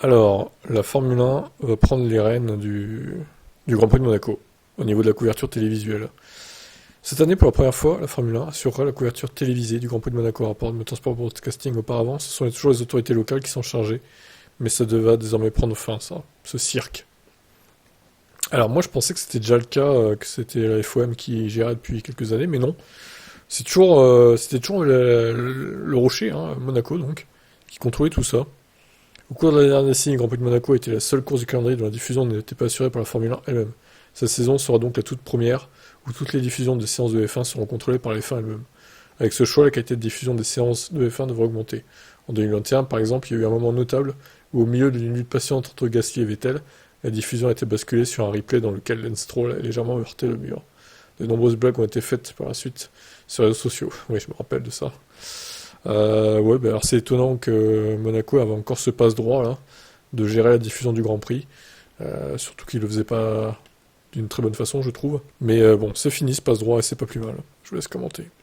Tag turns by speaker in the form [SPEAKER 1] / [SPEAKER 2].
[SPEAKER 1] Alors, la Formule 1 va prendre les rênes du Grand Prix de Monaco, au niveau de la couverture télévisuelle. Cette année, pour la première fois, la Formule 1 assurera la couverture télévisée du Grand Prix de Monaco. Rapport de Motorsport Broadcasting auparavant, ce sont toujours les autorités locales qui sont chargées, mais ça va désormais prendre fin, ça, ce cirque. Alors moi, je pensais que c'était déjà le cas, que c'était la FOM qui gérait depuis quelques années, mais non. C'était toujours le Rocher, hein, Monaco donc, qui contrôlait tout ça. Au cours de la dernière décennie, le Grand Prix de Monaco était la seule course du calendrier dont la diffusion n'était pas assurée par la Formule 1 elle-même. Cette saison sera donc la toute première où toutes les diffusions des séances de F1 seront contrôlées par les F1 elles-mêmes. Avec ce choix, la qualité de diffusion des séances de F1 devrait augmenter. En 2021, par exemple, il y a eu un moment notable où, au milieu d'une lutte patiente entre Gasly et Vettel, la diffusion a été basculée sur un replay dans lequel Lance Stroll a légèrement heurté le mur. De nombreuses blagues ont été faites par la suite sur les réseaux sociaux. Oui, je me rappelle de ça. Ouais, bah alors c'est étonnant que Monaco avait encore ce passe-droit là, de gérer la diffusion du Grand Prix. Surtout qu'il le faisait pas d'une très bonne façon, je trouve. Mais bon, c'est fini ce passe-droit et c'est pas plus mal. Je vous laisse commenter.